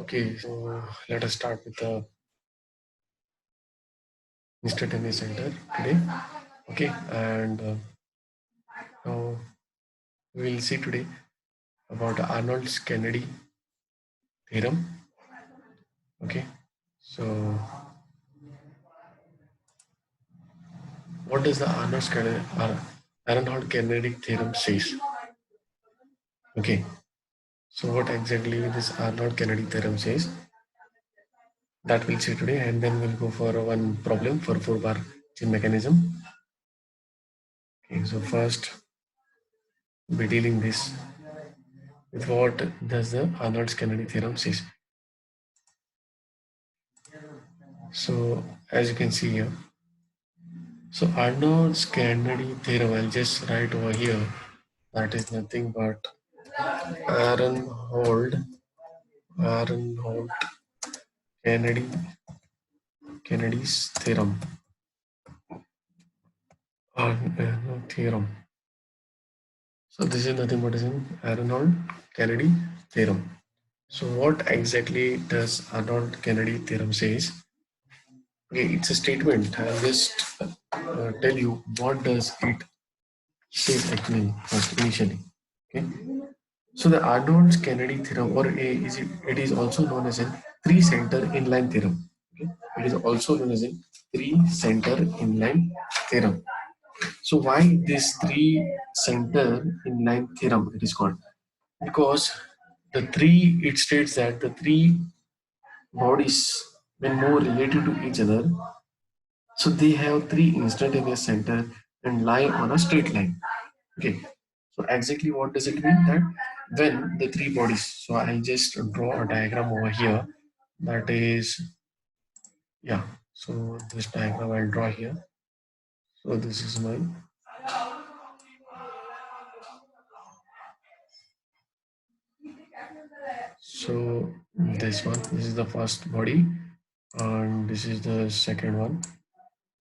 Okay, so let us start with the instantaneous center today. Okay, and now we will see today about Arnold's Kennedy theorem. Okay, so what does the Arnold Kennedy theorem says? Okay, so what exactly this Arnold Kennedy theorem says? That we'll see today, and then we'll go for one problem for 4-bar chain mechanism. Okay, so first we're dealing this with what does the Arnold's Kennedy theorem says. So as you can see here, so Arnold's Kennedy theorem, I'll just write over here, that is nothing but Aronhold Kennedy Kennedy's theorem. No, theorem. So this is nothing but is an Arnold Kennedy theorem. So what exactly does Arnold Kennedy theorem says? Okay, it's a statement. I'll just tell you what does it say actually first initially. Okay. So the Arnold Kennedy theorem, or it is also known as a three-center inline theorem. Okay? It is also known as a three-center inline theorem. So why this three-center inline theorem it is called? Because it states that the three bodies, when more related to each other, so they have three instantaneous center and lie on a straight line. Okay. So exactly what does it mean? That when the three bodies, so I'll just draw a diagram over here. That is, yeah. So this diagram I'll draw here. So this is my, so this is the first body, and this is the second one.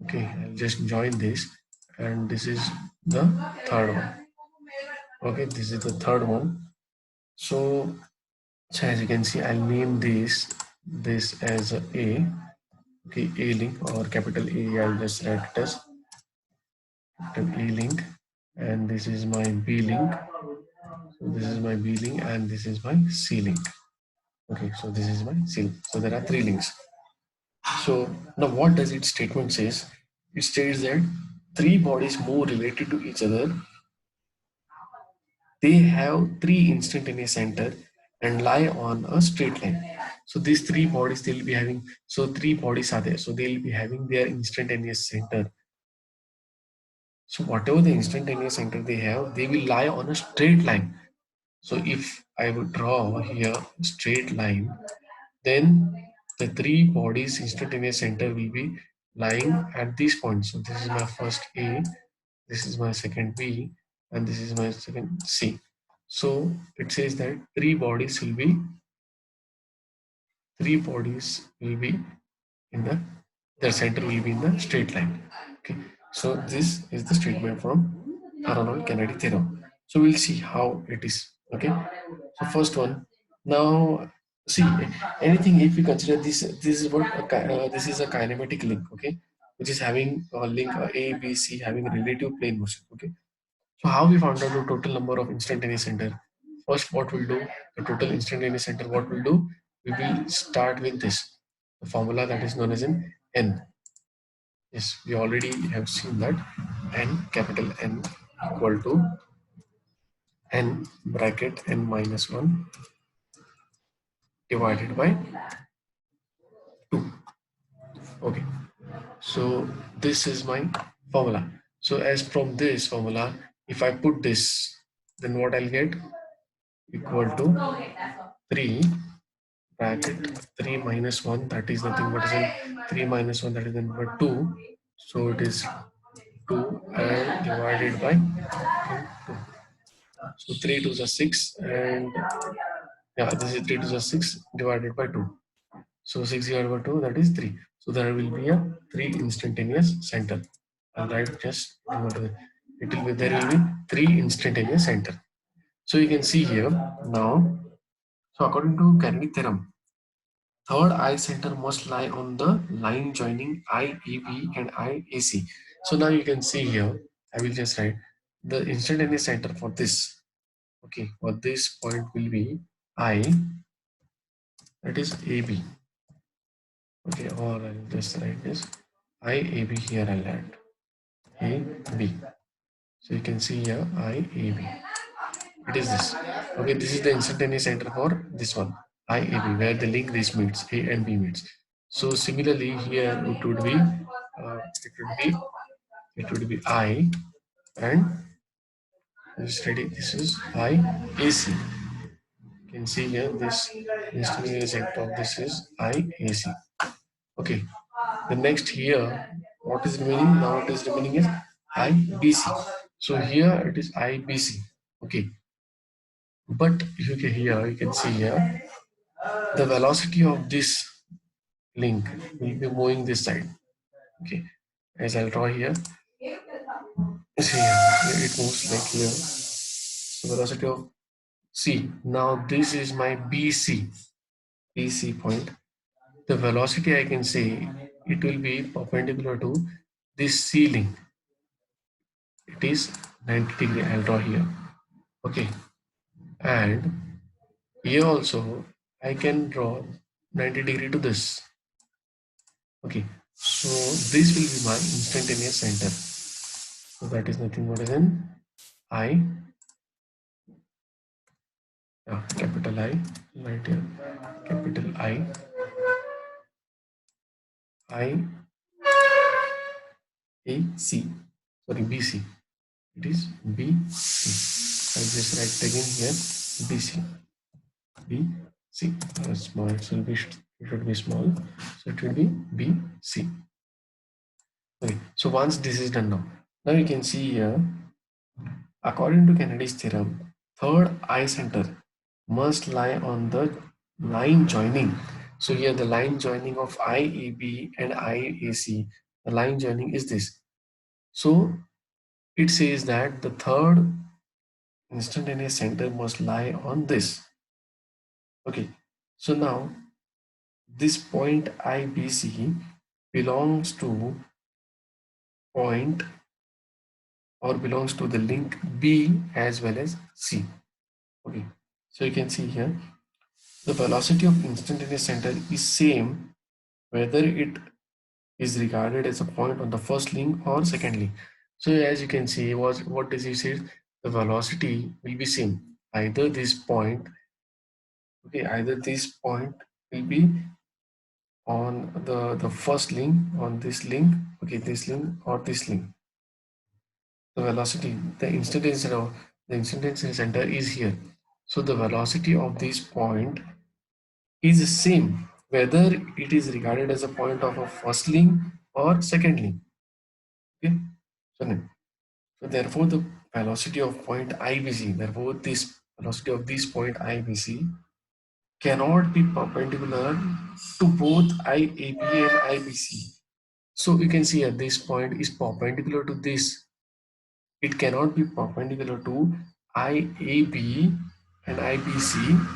Okay, I'll just join this, and this is the third one. Okay, this is the third one. So, so as you can see, I'll name this as A. Okay, A link or capital A. I'll just write it as capital A link, and this is my B link. So this is my B link, and this is my C link. Okay, so this is my C link. So there are three links. So now, what does its statement says? It states that three bodies more related to each other, they have three instantaneous center and lie on a straight line. So these three bodies they'll be having, so three bodies are there, so they'll be having their instantaneous center. So whatever the instantaneous center they have, they will lie on a straight line. So if I would draw here a straight line, then the three bodies instantaneous center will be lying at this point. So this is my first A, this is my second B, and this is my second C. So it says that three bodies will be in their center will be in the straight line. Okay, so this is the statement from Arnold Kennedy theorem. So we'll see how it is. Okay, so first one. Now see, anything if we consider this is what this is a kinematic link. Okay, which is having a link A, B, C having a relative plane motion. Okay, so how we found out the total number of instantaneous center? First, what we'll do, the total instantaneous center, what we'll do, we will start with this, the formula that is known as an N. Yes, we already have seen that N, capital N equal to N bracket N minus 1 divided by 2. Okay, so this is my formula. So as from this formula, if I put this, then what I'll get equal to 3 bracket 3 minus 1, that is nothing but is 3 minus 1, that is nothing but 2. So it is 2 and divided by 2. So 3 to the 6, and yeah, this is 3 to the 6 divided by 2. So 6 divided by 2, that is 3. So there will be a 3 instantaneous center. All right, just it will be, there will be 3 instantaneous center. So you can see here now. So according to Kennedy theorem, third eye center must lie on the line joining IEB and IAC. So now you can see here, I will just write the instantaneous center for this. Okay, for this point will be I, that is AB. Okay, or I'll just write this IAB here, I'll add AB. So you can see here IAB. It is this. Okay, this is the instantaneous center for this one IAB, where the link this meets A and B meets. So similarly here it would be I, and this ready. This is IAC. You can see here this instantaneous center of this is IAC. Okay. The next here, what is remaining? Now it is remaining is IBC. So here it is IBC. Okay. But here you can see here the velocity of this link will be moving this side. Okay. As I'll draw here. See here, it moves like here. So velocity of C. Now this is my BC point. The velocity I can say it will be perpendicular to this C link. It is 90 degree. I'll draw here. Okay, and here also I can draw 90 degree to this. Okay, so this will be my instantaneous center. So that is nothing but an I, capital I, right here, capital I A C, sorry, BC. It is BC. I'll just write again here BC. BC. Small. It should be small. So it will be BC. Okay. So once this is done now you can see here, according to Kennedy's theorem, third eye center must lie on the line joining. So here the line joining of IEB and IAC, the line joining is this. So it says that the third instantaneous center must lie on this. Okay, so now this point IBC belongs to point or belongs to the link B as well as C. Okay, so you can see here the velocity of instantaneous center is same whether it is regarded as a point on the first link or second link. So as you can see, what does he say? The velocity will be same. Either this point, okay, either this point will be on the first link, on this link, okay, this link or this link. The velocity, the instantaneous center is here. So the velocity of this point is the same whether it is regarded as a point of a first link or second link. Okay, so therefore the velocity of point IBC, therefore this velocity of this point IBC cannot be perpendicular to both IAB and IBC. So you can see at this point is perpendicular to this. It cannot be perpendicular to IAB and IBC,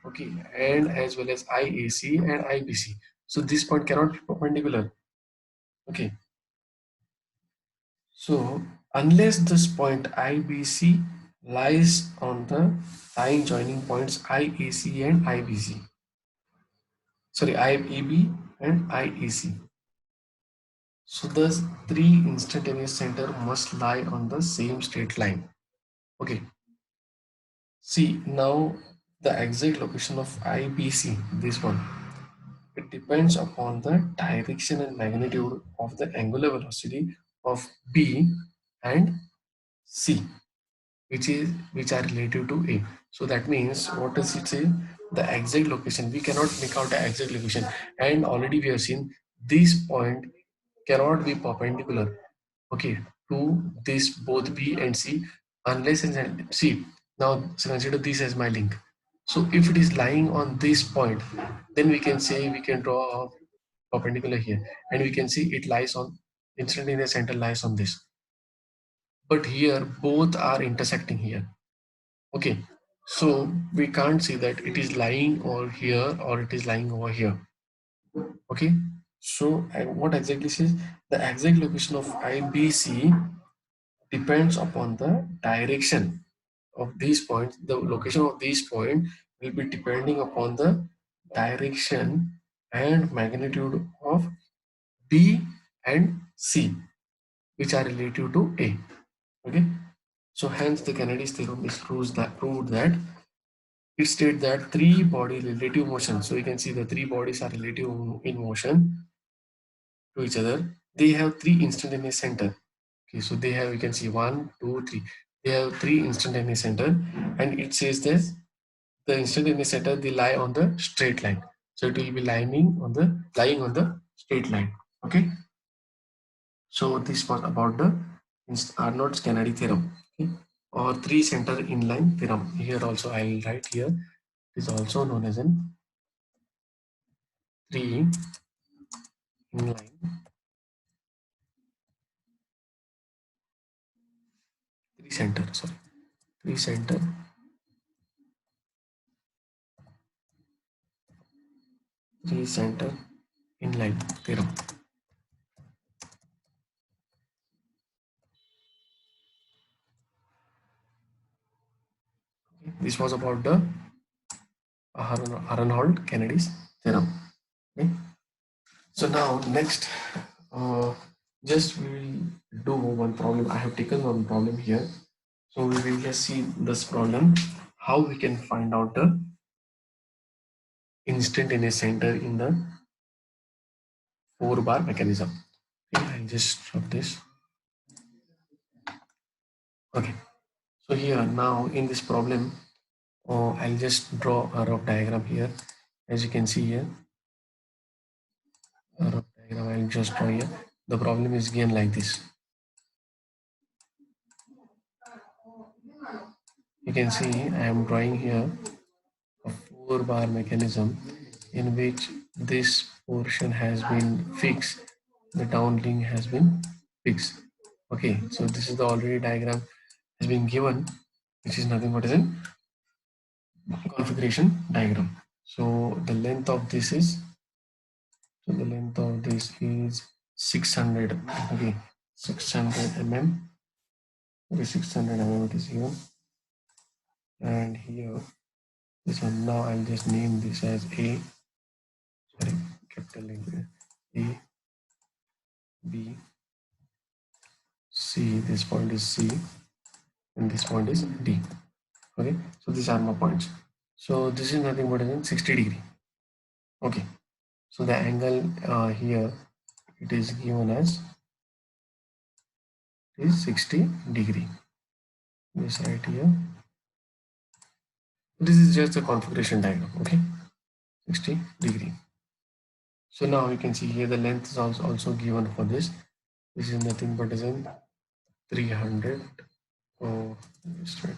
okay, and as well as IAC and IBC. So this point cannot be perpendicular. Okay. So unless this point IBC lies on the line joining points IAC and IBC. Sorry, IAB and IAC. So the three instantaneous center must lie on the same straight line. Okay. See now the exact location of IBC, this one. It depends upon the direction and magnitude of the angular velocity of B and C, which are relative to A. So that means what does it say? The exact location. We cannot make out the exact location, and already we have seen this point cannot be perpendicular, okay, to this both B and C unless and C. Now so consider this as my link. So if it is lying on this point, then we can say we can draw a perpendicular here, and we can see it lies on instantaneous center lies on this. But here both are intersecting here. Okay, so we can't see that it is lying over here or it is lying over here. Okay, so and what exactly says the exact location of IBC depends upon the direction of these points. The location of these point will be depending upon the direction and magnitude of B and C, which are relative to A. Okay, so hence the Kennedy's theorem is proved that it states that three body relative motion. So you can see the three bodies are relative in motion to each other. They have three instantaneous center. Okay, so they have, you can see one, two, three. They have three instantaneous center, and it says this the instantaneous center they lie on the straight line. So it will be lying on the straight line. Okay. So this was about the Arnold's Kennedy theorem. Okay. Or three center inline theorem. Here also I will write here. It is also known as an three inline three center. Sorry, three center three center inline theorem. Okay. This was about the Arnold Kennedy's theorem. Okay. So now next, uh, just we will do one problem. I have taken one problem here. So we will just see this problem, how we can find out the instantaneous center in the 4-bar mechanism. Okay, I'll just drop this. Okay. So here now in this problem, I'll just draw a rough diagram here. As you can see here, a rough diagram I'll just draw here. The problem is again like this. You can see I am drawing here a 4-bar mechanism in which this portion has been fixed, the downlink has been fixed. Okay, so this is the already diagram has been given, which is nothing but is a configuration diagram. So the length of this is 600. Okay, 600 mm. Okay, 600 mm it is given, and here this one. Now I'll just name this as A. Sorry, capital letter A, B, C. This point is C, and this point is D. Okay, so these are my points. So this is nothing but in 60 degree. Okay, so the angle here it is given as is 60 degree. This right here. This is just a configuration diagram. Okay, 60 degree. So now you can see here the length is also given for this. This is nothing but is in 300. Oh, just wait.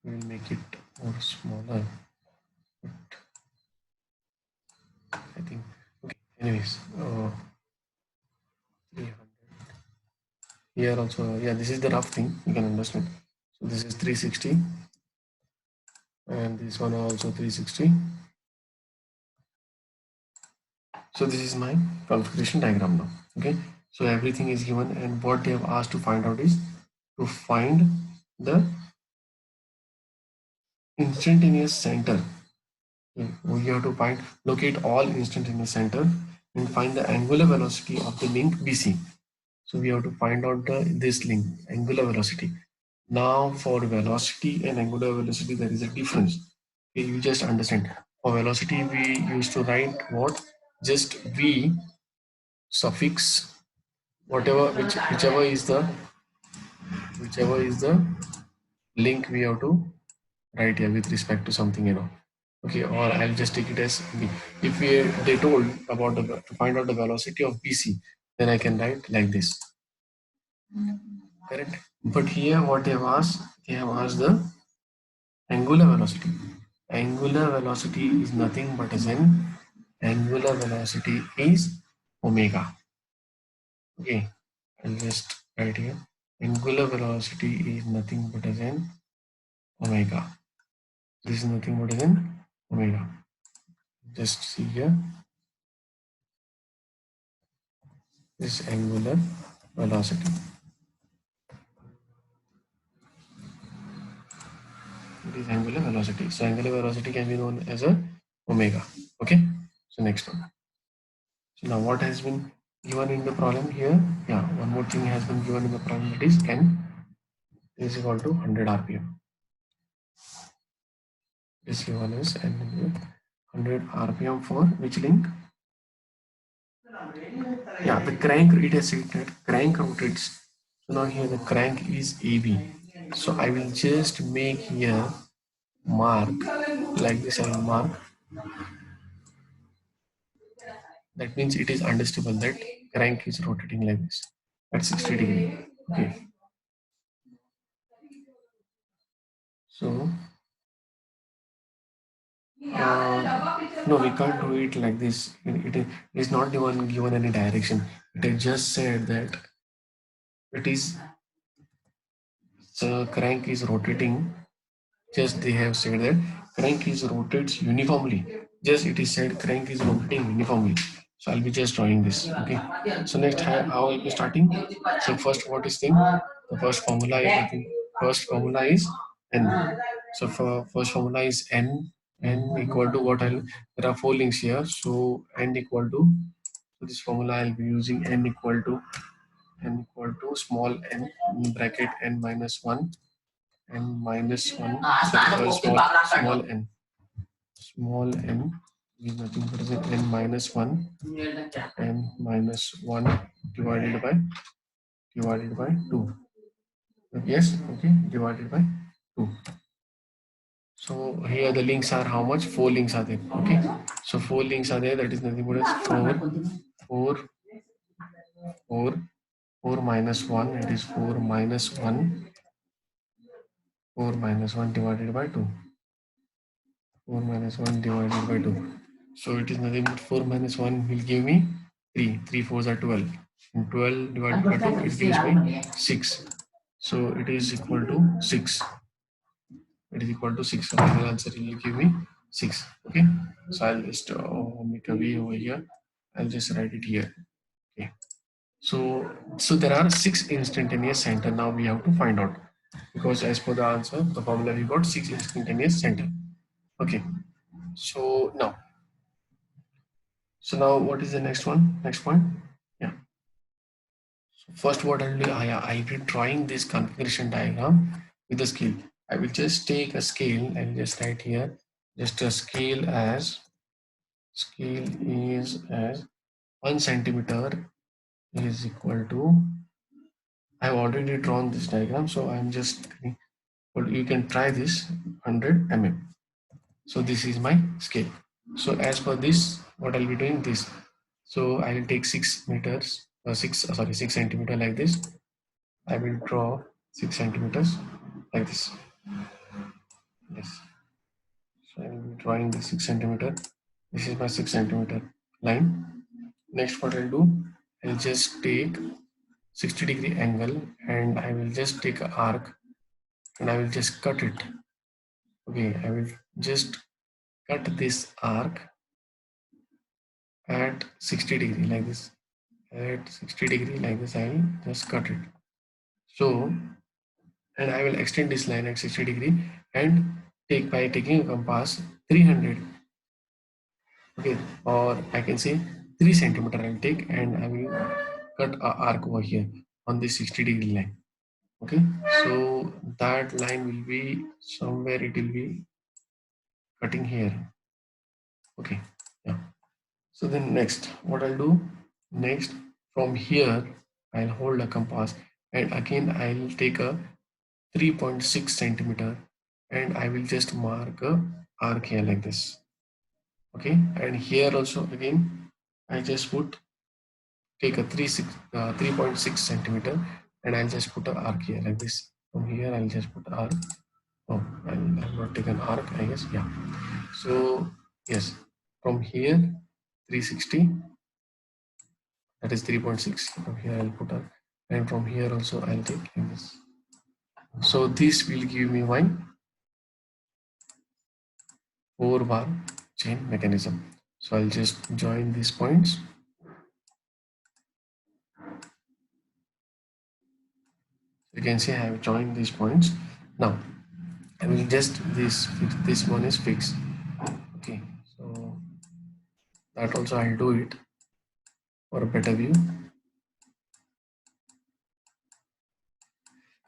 We will make it more smaller. But I think okay. Anyways, 300. Here also, yeah, this is the rough thing you can understand. So this is 360, and this one also 360. So this is my configuration diagram now. Okay, so everything is given, and what they have asked to find out is to find the instantaneous center. Okay, we have to locate all instantaneous center and find the angular velocity of the link BC. So we have to find out this link, angular velocity. Now for velocity and angular velocity, there is a difference. Okay, you just understand. For velocity, we used to write what? Just V suffix, whatever, whichever is the link we have to write here with respect to something, Okay, or I'll just take it as B. If they told about to find out the velocity of BC, then I can write like this. Correct. But here what they have asked the angular velocity. Angular velocity is nothing but as in angular velocity is omega. Okay, I'll just write here. Angular velocity is nothing but as in omega. This is nothing but an omega. Just see here, this angular velocity. It is angular velocity. So angular velocity can be known as a omega. Okay. So next one. So now what has been given in the problem here? Yeah, one more thing has been given in the problem, that is n is equal to 100 rpm. This given is n is 100 rpm for which link? Yeah, the crank, it has said that crank rotates. So now here the crank is AB. So I will just make here mark like this. I will mark. That means it is understandable that crank is rotating like this at 60 degree. Okay. So no, we can't do it like this. It is not given any direction. It is just said that it is the crank is rotating. Just they have said that crank is rotates uniformly. Just it is said crank is rotating uniformly. So I'll be just drawing this. Okay. So next, how I'll be starting. So first, what is thing? The first formula is nothing. First formula is n. So for first formula is n. N equal to what? There are four links here. So n equal to. So this formula I'll be using n equal to small n bracket n minus one n minus 1, so small n is nothing but n minus 1 n minus 1 divided by 2. Yes, okay, divided by 2. So here the links are how much? 4 links are there. Okay, so 4 links are there, that is nothing but 4 4 4 minus 1, it is 4 minus 1 4 minus 1 divided by 2. 4 minus 1 divided by 2. So it is nothing but 4 minus 1 will give me 3. 3 fours are 12. And 12 divided by 2, it gives me 6. So it is equal to 6. It is equal to 6. So final answer will give me 6. Okay. So I'll just make a V over here. I'll just write it here. Okay. So there are 6 instantaneous center. Now we have to find out, because as per the answer, the formula we got 6 instantaneous center. Okay. So now what is the next one? Next point? Yeah. So first what I'll do, I will be drawing this configuration diagram with the scale. I will just take a scale and just write here, just a scale is as 1 centimeter is equal to, I've already drawn this diagram, so I'm just, but you can try this 100 mm. So this is my scale. So as per this, what I'll be doing this. So I will take 6 meters, 6 centimeter like this. I will draw 6 centimeters like this. Yes. So I will be drawing the 6 centimeter. This is my 6 centimeter line. Next, what I'll do, I'll just take 60-degree angle and I will just take an arc and I will just cut it. Okay, I will just cut this arc at 60-degree like this. At 60-degree like this, I will just cut it. So, and I will extend this line at 60-degree and take by taking a compass 300. Okay, or I can say 3 centimeter I'll take and I will cut a arc over here on this 60-degree line. Okay, so that line will be somewhere, it will be cutting here. Okay, yeah. So then next, what I'll do next, from here I'll hold a compass and again I'll take a 3.6 centimeter and I will just mark a arc here like this. Okay, and here also again I just take a 3.6 centimeter and I'll just put an arc here like this. From here I'll just put arc. Oh, I'll not take an arc, I guess. Yeah. So yes, from here 360, that is 3.6. From here I'll put a, and from here also I'll take like this. So this will give me 4-bar chain mechanism. So I'll just join these points. You can see I have joined these points. Now I will just this one is fixed. Okay, so that also I'll do it for a better view.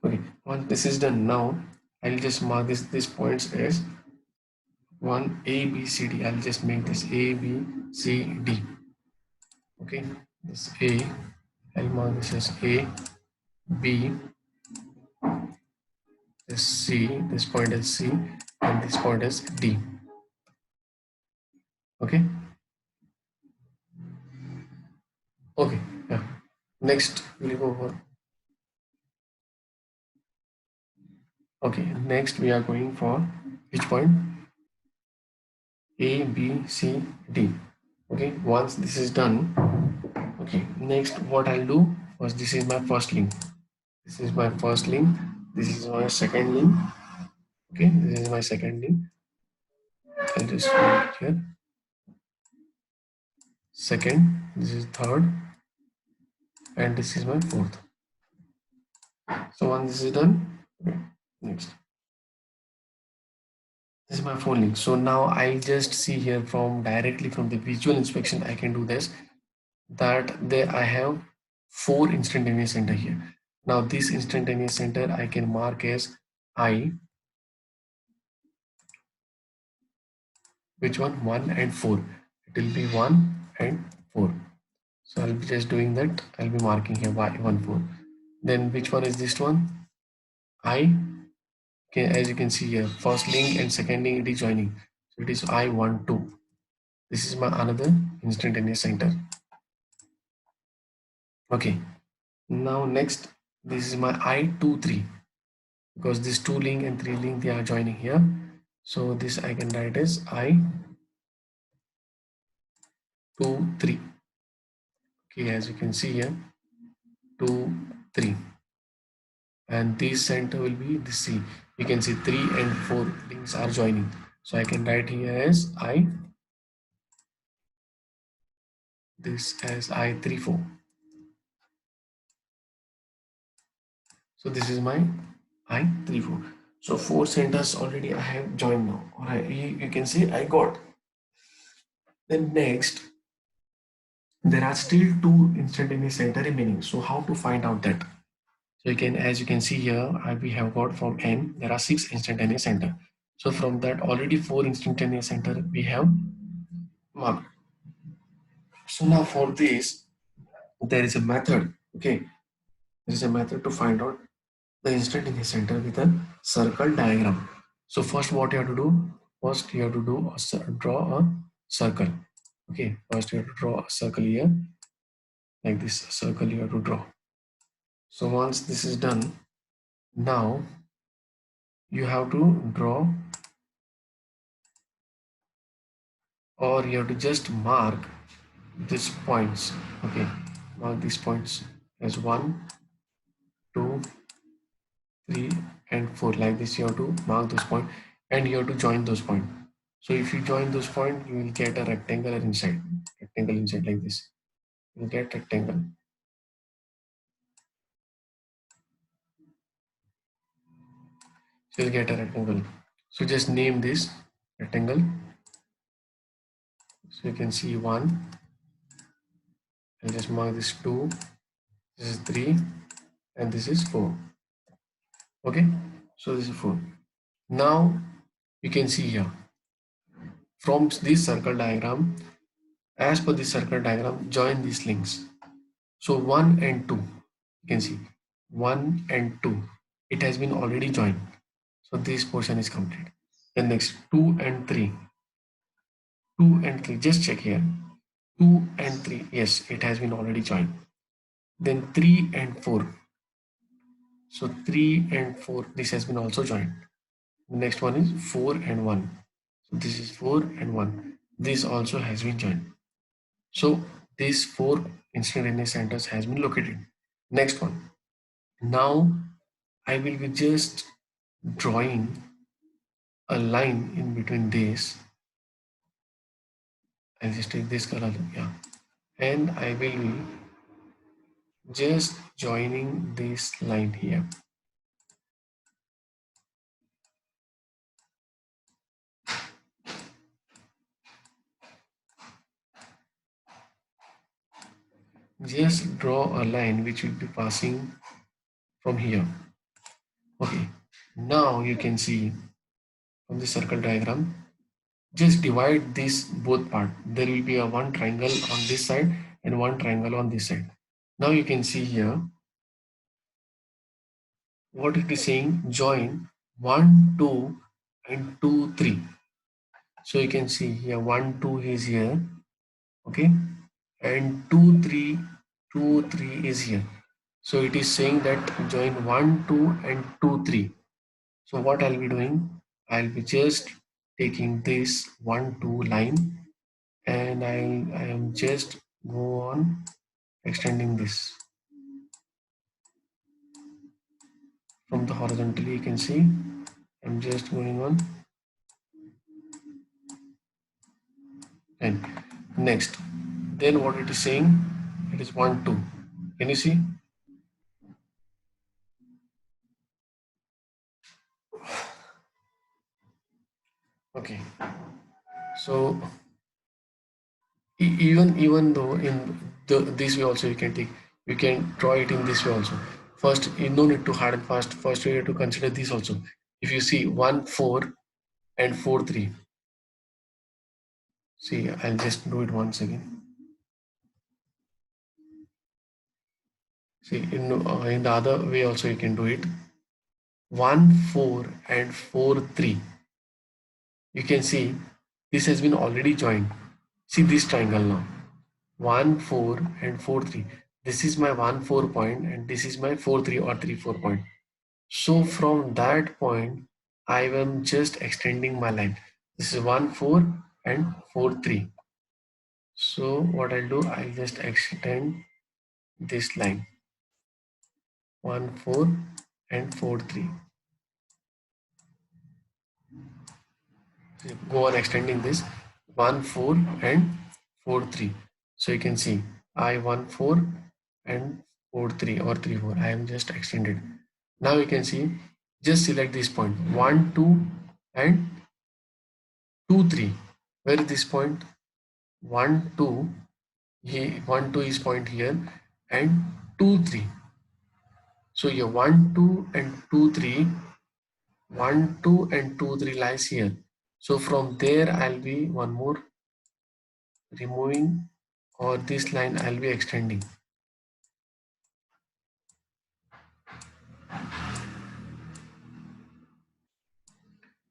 Okay, once this is done, now I'll just mark these points as one A B C D. I'll just make this A B C D. Okay, this A, I'll mark this as A, B, this C, this point is C, and this point is D. Okay, okay, yeah. Next we'll go over. Okay, next we are going for which point? A, B, C, D. Okay, once this is done, okay, next what I'll do was this is my first link. This is my first link. This is my second link. Okay, this is my second link. I'll just put it here. Second, this is third, and this is my fourth. So once this is done, okay, next. This is my phone link. So now I just see here from directly from the visual inspection, I can do this. That there I have 4 instantaneous center here. Now this instantaneous center I can mark as I, which one? 1 and 4. It will be 1 and 4. So I'll be just doing that. I'll be marking here y 1 4. Then which one is this one? I. Okay, as you can see here, first link and second link it is joining. So it is I 1 2. This is my another instantaneous center. Okay. Now next, this is my I 2 3, because this 2 link and 3 link they are joining here. So this I can write as I 2 3. Okay, as you can see here, 2 3, and this center will be the C. You can see 3 and 4 links are joining. So I can write here as I, this as I 3 4. So this is my I 3 4. So 4 centers already I have joined now. Or you can see I got. Then next, there are still 2 instantaneous center remaining. So how to find out that? So you can, as you can see here, we have got from N, there are 6 instantaneous center. So from that already 4 instantaneous center we have marked. So now for this, there is a method. Okay, there is a method to find out the instantaneous center with a circle diagram. So first what you have to do, first you have to do draw a circle. Okay, first you have to draw a circle here, like this circle you have to draw. So once this is done, now you have to draw, or you have to just mark these points. Okay, mark these points as 1 2 3 and 4, like this. You have to mark those points and you have to join those points. So if you join those points, you will get a rectangle inside like this. You will get rectangle. So you'll get a rectangle. So just name this rectangle. So you can see 1, and just mark this 2, this is 3, and this is 4. Okay, so this is 4. Now you can see here from this circle diagram, as per this circle diagram, join these links. So 1 and 2, you can see 1 and 2, it has been already joined. So this portion is complete. Then next 2 and 3, 2 and 3, just check here, 2 and 3, yes, it has been already joined. Then 3 and 4, so 3 and 4, this has been also joined. The next one is 4 and 1, so this is 4 and 1, this also has been joined. So these 4 instantaneous centers has been located. Next one, now I will be just drawing a line in between this I'll just take this color, yeah, and I will be just joining this line here. Just draw a line which will be passing from here. Okay, now you can see from the circle diagram, just divide this both part. There will be a one triangle on this side and one triangle on this side. Now you can see here what it is saying, join 1 2 and 2 3. So you can see here 1 2 is here, okay, and 2 3 2 3 is here. So it is saying that join 1 2 and 2 3. So what I'll be doing, I'll be just taking this 1 2 line, and I am just go on extending this from the horizontally. You can see I'm just going on, and next, then what it is saying, it is 1 2. Can you see? Okay, so even though in this way also you can take, you can draw it in this way also. First, you no need to hard and fast. First, you have to consider this also. If you see 1 4 and 4 3, see, I'll just do it once again. See, in the other way also you can do it. 1 4 and 4 3. You can see this has been already joined. See this triangle now. 1 4 and 4 3. This is my 1 4 point and this is my 4 3 or 3 4 point. So from that point, I am just extending my line. This is 1 4 and 4 3. So what I'll do, I'll just extend this line 1 4 and 4 3. So go on extending this 1 4 and 4 3. So you can see I 1 4 and 4 3 or 3 4. I am just extended. Now you can see, just select this point 1 2 and 2 3. Where is this point? 1 2, here 1 2 is point here, and 2 3. So here 1 2 and 2 3, 1 2 and 2 3 lies here. So from there I'll be one more removing, or this line I'll be extending.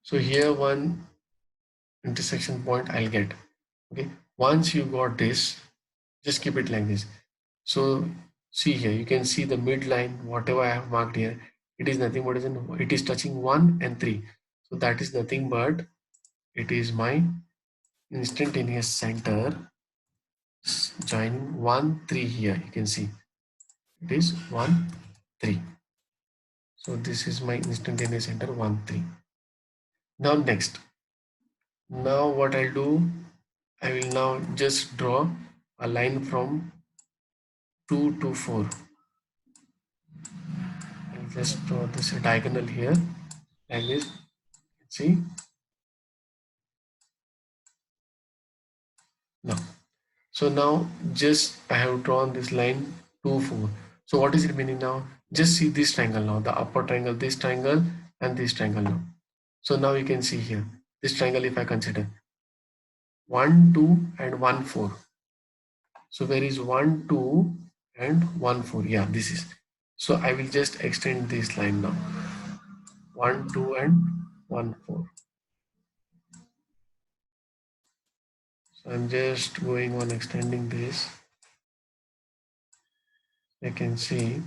So here one intersection point I'll get. Okay, once you got this, just keep it like this. So see here, you can see the midline, whatever I have marked here, it is nothing but it is touching 1 and 3. So that is nothing but it is my instantaneous center joining 1 3 here. You can see it is 1 3. So this is my instantaneous center 1 3. Now next, now what I'll do, I will now just draw a line from 2 to 4. I'll just draw this diagonal here like this. See, now, so now just I have drawn this line 2 4. So what is it meaning now? Just see this triangle now, the upper triangle, this triangle and this triangle now. So now you can see here this triangle, if I consider 1 2 and 1 4. So where is 1 2 and 1 4? Yeah, this is. So I will just extend this line now 1 2 and 1 4. So I'm just going on extending this. You can see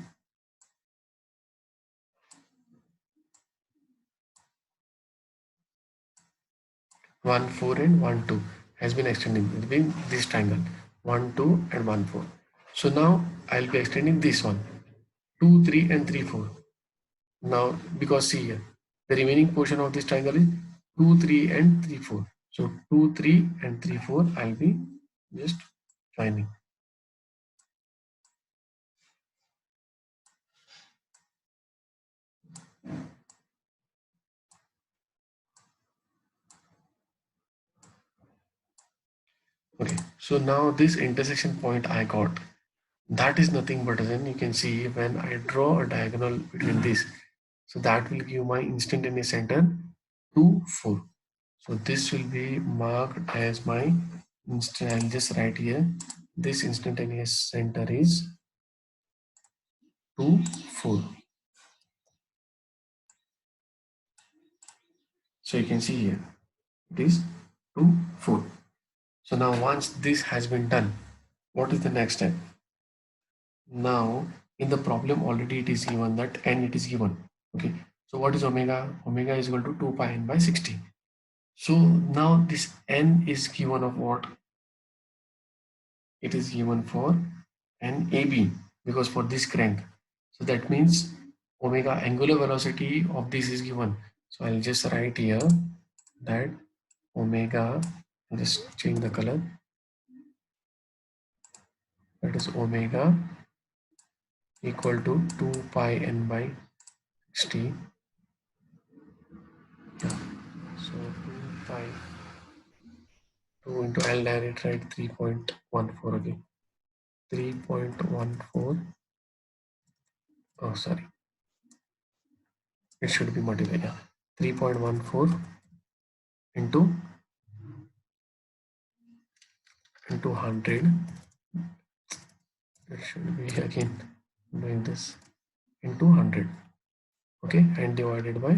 1 4 and 1 2 has been extending between this triangle 1 2 and 1 4. So now I'll be extending this one 2 3 and 3 4. Now because see here the remaining portion of this triangle is 2 3 and 3 4. So 2, 3 and 3, 4, I'll be just joining. Okay, so now this intersection point I got, that is nothing but then you can see when I draw a diagonal between this, so that will give my instantaneous center 2, 4. So this will be marked as my instant. I'll just write here, this instantaneous center is 2, 4. So you can see here it is 2, 4. So now once this has been done, what is the next step? Now in the problem already it is given that n it is given. Okay, so what is omega? Omega is equal to 2 pi n by 60. So now this n is given of what? It is given for an AB, because for this crank. So that means omega angular velocity of this is given. So I'll just write here that omega, I'll just change the color, that is omega equal to 2 pi n by 60. Yeah. So 2 pi 2 into L direct, right, 3.14. Okay, 3.14. Oh, sorry, it should be multiplied. Yeah, 3.14 into 100. It should be again doing this into 100. Okay, and divided by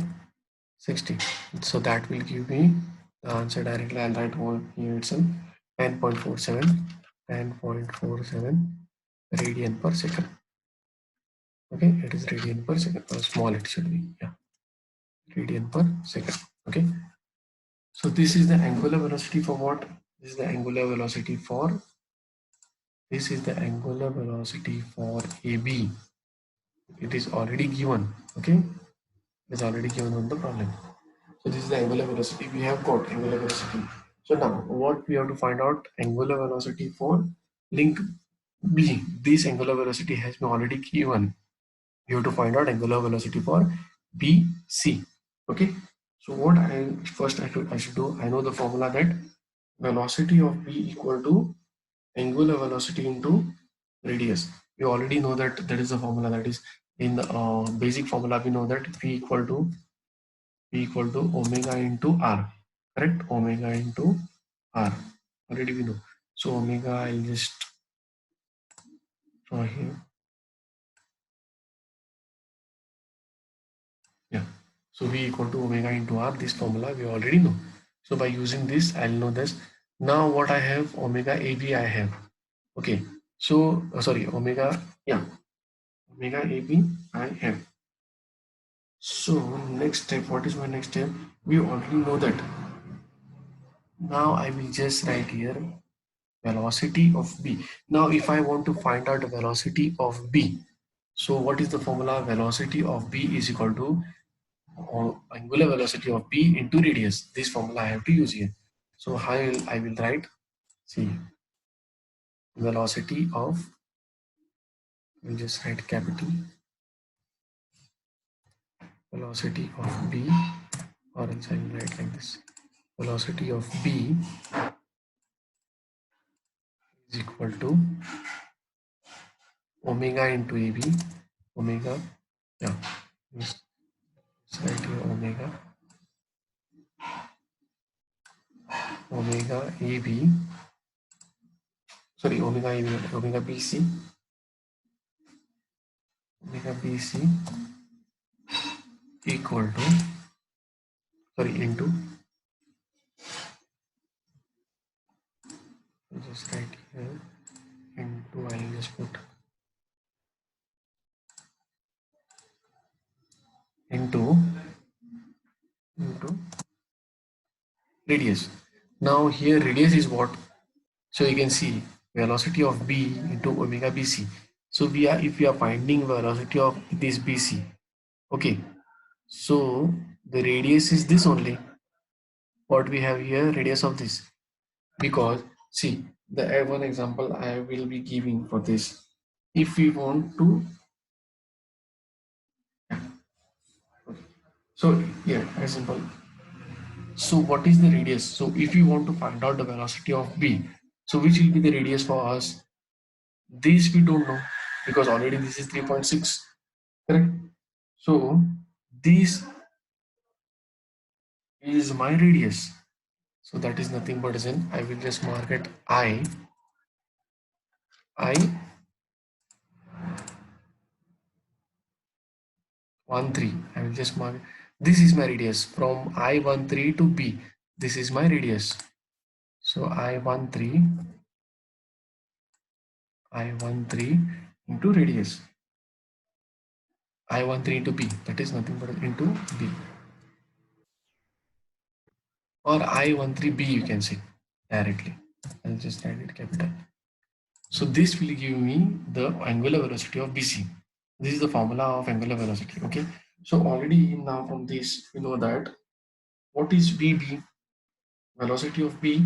60. So that will give me the answer directly. I'll write over here itself, 10.47 radian per second. Okay, it is radian per second. Small it should be, yeah, radian per second. Okay, so this is the angular velocity for what? This is the angular velocity for, this is the angular velocity for AB. It is already given. Okay, it is already given on the problem. So this is the angular velocity. We have got angular velocity. So now what we have to find out, angular velocity for link B. This angular velocity has been already given. We have to find out angular velocity for BC. Okay. So what I first I should do, I know the formula that velocity of B equal to angular velocity into radius. We already know that that is the formula, that is in the basic formula. We know that P equal to omega into R, correct? Omega into R, already we know. So omega, I'll just draw here. Yeah, so V equal to omega into R, this formula we already know. So by using this, I'll know this. Now what I have, omega AB I have. Okay, so sorry, omega, yeah, omega AB I have. So next step, what is my next step? We already know that. Now I will just write here velocity of B. Now if I want to find out the velocity of B, so what is the formula? Velocity of B is equal to angular velocity of B into radius. This formula I have to use here. So I will write, see, velocity of, we'll just write capital, velocity of B, or else I will write like this, velocity of B is equal to omega into AB, omega, yeah, just write here omega AB, sorry, omega AB, omega BC, omega BC equal to, sorry, into, I'll just write here, into, I'll just put into radius. Now here radius is what? So you can see velocity of B into omega BC. So if we are finding velocity of this BC, okay, so the radius is this only. what we have here, radius of this. Because see, the one example I will be giving for this. If we want to, so yeah, as simple. So what is the radius? So if you want to find out the velocity of b, so which will be the radius for us? This we don't know, because already this is 3.6, correct? So this is my radius. So that is nothing but is in, I will just mark it I 13. I will just mark, this is my radius from I13 to B. This is my radius. So I13 into radius. I13 into B. That is nothing but into B. Or I13B you can say directly. I'll just write it capital. So this will give me the angular velocity of BC. This is the formula of angular velocity. Okay. So already now from this we know that what is VB, velocity of B.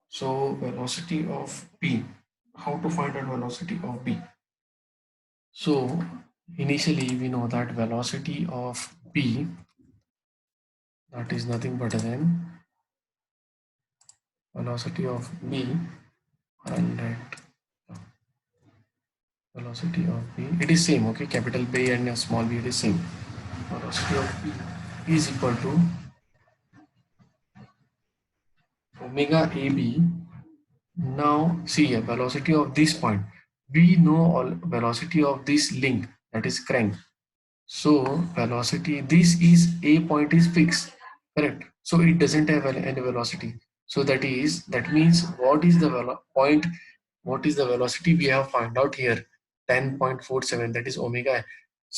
So velocity of B, how to find out velocity of B? So initially we know that velocity of B, that is nothing but than velocity of B, and that velocity of B, it is same, okay, capital B and a small b, it is same. Velocity of B is equal to omega AB. Now see here, velocity of this point, we know all velocity of this link, that is crank. So velocity, this is a point is fixed, correct? So it doesn't have any velocity. So that means what is the point? What is the velocity we have find out here? 10.47. That is omega.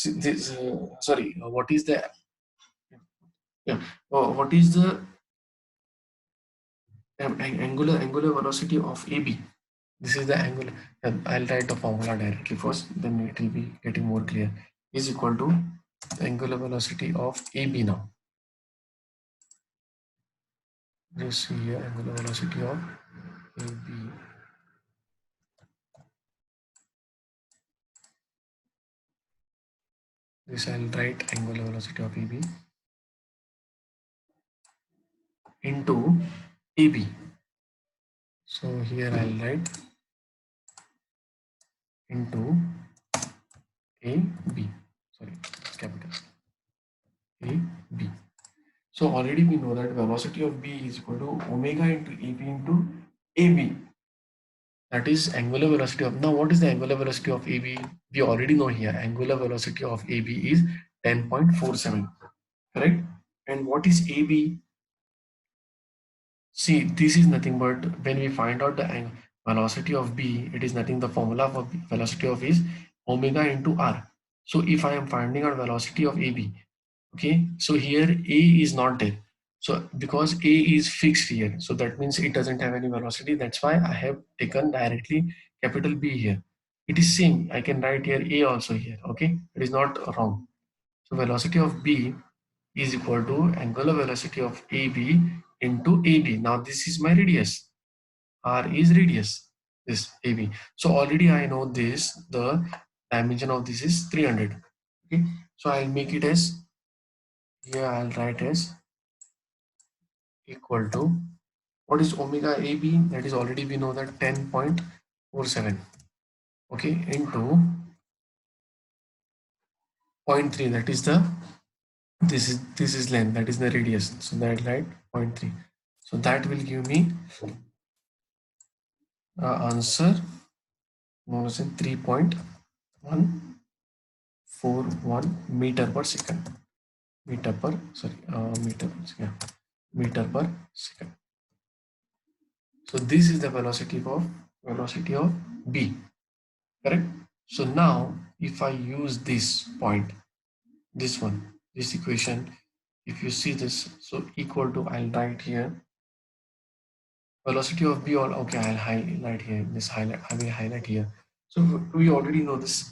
This, sorry. What is the, yeah? What is the angular velocity of AB? This is the angular. I'll write the formula directly first. Then it will be getting more clear. Is equal to angular velocity of AB now. Just see here angular velocity of AB. This I'll write angular velocity of AB into AB. So here I'll write into AB. Sorry, capital AB. So already we know that velocity of B is equal to omega into AB into AB. That is angular velocity of, now what is the angular velocity of AB? We already know here angular velocity of AB is 10.47, correct? And what is AB? See, this is nothing but when we find out the velocity of B, it is nothing, the formula for velocity of is omega into R. So if I am finding out velocity of AB, okay, so here A is not there. So because A is fixed here, so that means it doesn't have any velocity. That's why I have taken directly capital B here. It is same. I can write here A also here. Okay, it is not wrong. So velocity of B is equal to angular velocity of AB into AB. Now this is my radius. R is radius. This AB. So already I know this. The dimension of this is 300. Okay. So I'll make it as, here I'll write as equal to, what is omega AB? That is already we know that 10.47. Okay, into zero point 0.3. That is the, this is length, that is the radius. So that, right, 0.3. So that will give me answer known as 3.141 meter per second. Meter per, sorry, meter per second. Meter per second. So this is the velocity of B, correct? So now if I use this point, this one, this equation, if you see this, so equal to, I'll write here velocity of B, or okay, I'll highlight here, this highlight, I will highlight here. So we already know this.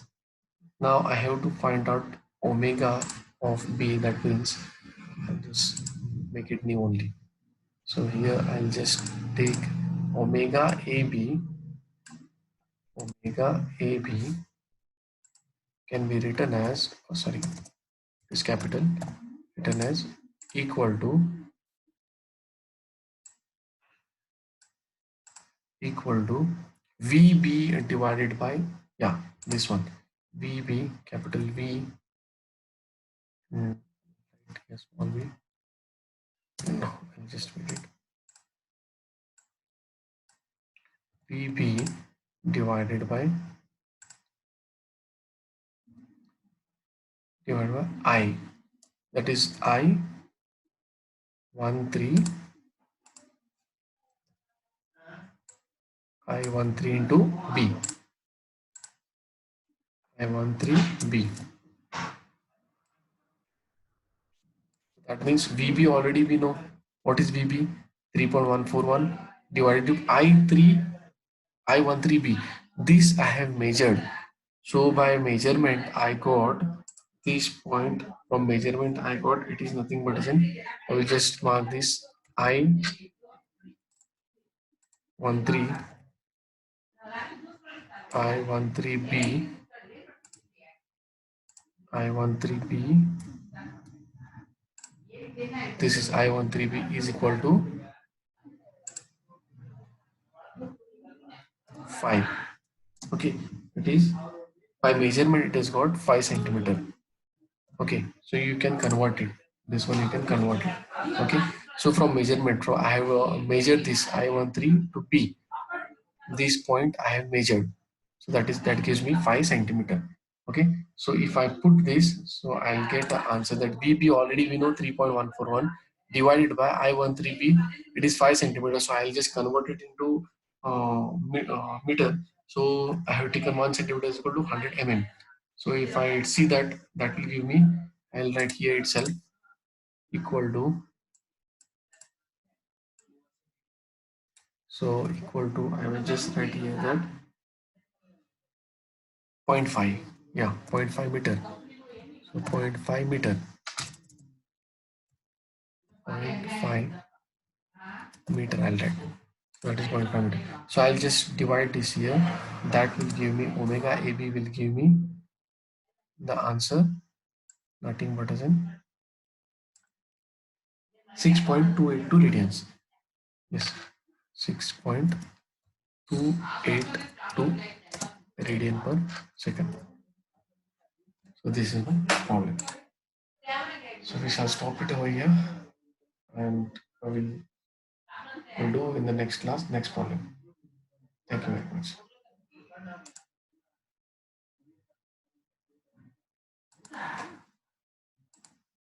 Now I have to find out omega of B. That means I'll just make it new only. So here I'll just take omega AB. Omega AB can be written as, oh sorry, is capital, written as equal to VB divided by, yeah, this one, VB, capital V, yes, small v, no, I'll just make it VB divided by I, that is I 13 I13 into B, I13B. That means VB already we know. What is VB? 3.141 divided to I13B. This I have measured. So by measurement I got this point. From measurement I got, it is nothing but as in, I will just mark this I13 I13B I13B. This is I13B is equal to 5. Okay, it is by measurement it has got 5 centimeter. Okay, so you can convert it. This one you can convert it. Okay, so from measurement, so I have measured this I13 to B. This point I have measured, so that gives me 5 centimeter. Okay, so if I put this, so I'll get the answer that VB already we know 3.141 divided by I13B, it is 5 centimeter. So I'll just convert it into meter. So I have taken 1 centimeter is equal to 100 mm. So if I see that, that will give me, I'll write here itself equal to, so equal to, I will just write here that 0.5, yeah, 0.5 meter. So 0.5 meter, 0.5 meter I'll write. That is 0.5 meter. So I'll just divide this here. That will give me omega AB will give me the answer, nothing but as in 6.282 radians. Yes, 6.282 radian per second. So this is my problem. So we shall stop it over here, and we'll do in the next class, next problem. Thank you very much.